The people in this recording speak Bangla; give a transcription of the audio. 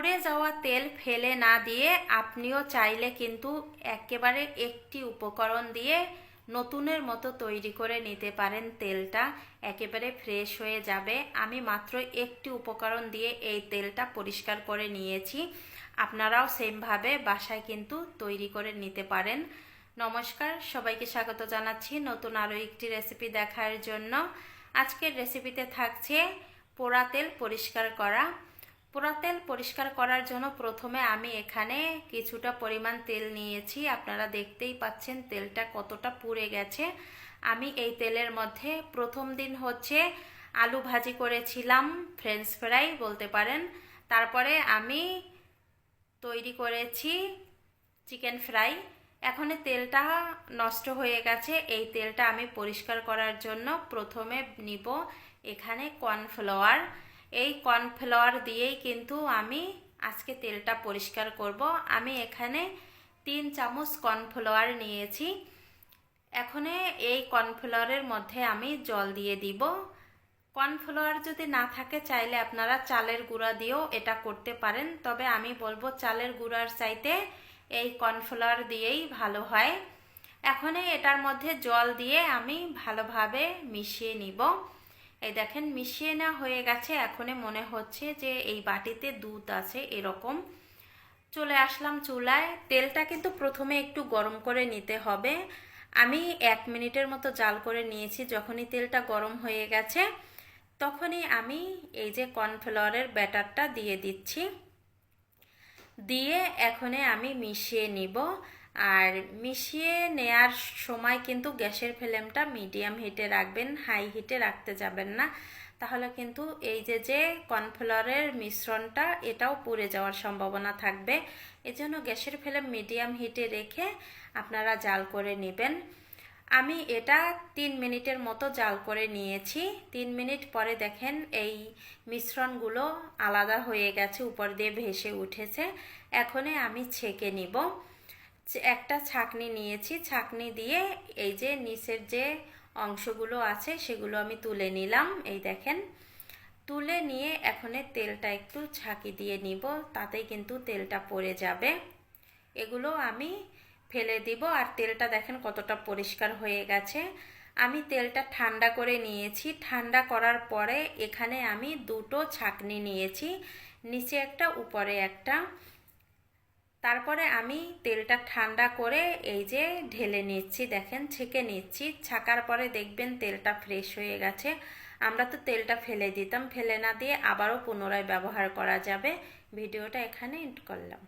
পুড়ে যাওয়া তেল ফেলে না দিয়ে আপনিও চাইলে কিন্তু একেবারে একটি উপকরণ দিয়ে নতুনের মতো তৈরি করে নিতে পারেন। তেলটা একেবারে ফ্রেশ হয়ে যাবে। আমি মাত্র একটি উপকরণ দিয়ে এই তেলটা পরিষ্কার করে নিয়েছি। আপনারাও সেমভাবে বাসায় কিন্তু তৈরি করে নিতে পারেন। নমস্কার, সবাইকে স্বাগত জানাচ্ছি নতুন আরও একটি রেসিপি দেখার জন্য। আজকের রেসিপিতে থাকছে পোড়া তেল পরিষ্কার করা। পোড়া তেল পরিষ্কার করার জন্য প্রথমে আমি এখানে কিছুটা পরিমাণ তেল নিয়েছি। আপনারা দেখতেই পাচ্ছেন তেলটা কতটা পুড়ে গেছে। আমি এই তেলের মধ্যে প্রথম দিন হচ্ছে আলু ভাজি করেছিলাম, ফ্রেঞ্চ ফ্রাই বলতে পারেন। তারপরে আমি তৈরি করেছি চিকেন ফ্রাই। এখন তেলটা নষ্ট হয়ে গেছে। এই তেলটা আমি পরিষ্কার করার জন্য প্রথমে নিব এখানে কর্নফ্লাওয়ার। এই কর্নফ্লাওয়ার দিয়েই কিন্তু আমি আজকে তেলটা পরিষ্কার করব। আমি এখানে 3 চামচ কর্নফ্লাওয়ার নিয়েছি। এখন এই কর্নফ্লাওয়ারের মধ্যে আমি জল দিয়ে দিব। কর্নফ্লাওয়ার যদি না থাকে চাইলে আপনারা চালের গুঁড়া দিয়েও এটা করতে পারেন, তবে আমি বলবো চালের গুঁড়ার চাইতে এই কর্নফ্লাওয়ার দিয়েই ভালো হয়। এখন এটার মধ্যে জল দিয়ে আমি ভালোভাবে মিশিয়ে নিব। এই দেখেন মিশিয়ে নেওয়া হয়ে গেছে। এখন মনে হচ্ছে যে এই বাটিতে দুধ আছে এরকম। চলে আসলাম চুলায়। তেলটা কিন্তু প্রথমে একটু গরম করে নিতে হবে। আমি 1 মিনিটের মতো জাল করে নিয়েছি। যখনই তেলটা গরম হয়ে গেছে তখনই আমি এই যে কর্নফ্লাওয়ারের ব্যাটারটা দিয়ে দিচ্ছি। দিয়ে এখন আমি মিশিয়ে নিব। আর মিশিয়ে নেয়ার সময় কিন্তু গ্যাসের ফ্লেমটা মিডিয়াম হিটে রাখবেন, হাই হিটে রাখতে যাবেন না। তাহলে কিন্তু এই যে কর্নফ্লাওয়ারের মিশ্রণটা এটাও পুড়ে যাওয়ার সম্ভাবনা থাকবে। এজন্য গ্যাসের ফ্লেম মিডিয়াম হিটে রেখে আপনারা জাল করে নেবেন। আমি এটা 3 মিনিটের মতো জাল করে নিয়েছি। 3 মিনিট পরে দেখেন এই মিশ্রণগুলো আলাদা হয়ে গেছে, উপর দিয়ে ভেসে উঠেছে। এখন আমি ছেঁকে নিব। একটা ছাঁকনি নিয়েছি, ছাঁকনি দিয়ে এই যে নিচের যে অংশগুলো আছে সেগুলো আমি তুলে নিলাম। এই দেখেন তুলে নিয়ে এখন তেলটা একটু ছাঁকি দিয়ে নিব, তাতেই কিন্তু তেলটা পড়ে যাবে। এগুলো আমি ফেলে দিব। আর তেলটা দেখেন কতটা পরিষ্কার হয়ে গেছে। আমি তেলটা ঠান্ডা করে নিয়েছি। ঠান্ডা করার পরে এখানে আমি দুটো ছাঁকনি নিয়েছি, নিচে একটা উপরে একটা। তারপরে আমি তেলটা ঠান্ডা করে এই যে ঢেলে নিচ্ছি, দেখেন ছেঁকে নিচ্ছি। ছাকার পরে দেখবেন তেলটা ফ্রেশ হয়ে গেছে। আমরা তো তেলটা ফেলে দিতাম, ফেলে না দিয়ে আবারও পুনরায় ব্যবহার করা যাবে। ভিডিওটা এখানে এন্ড করলাম।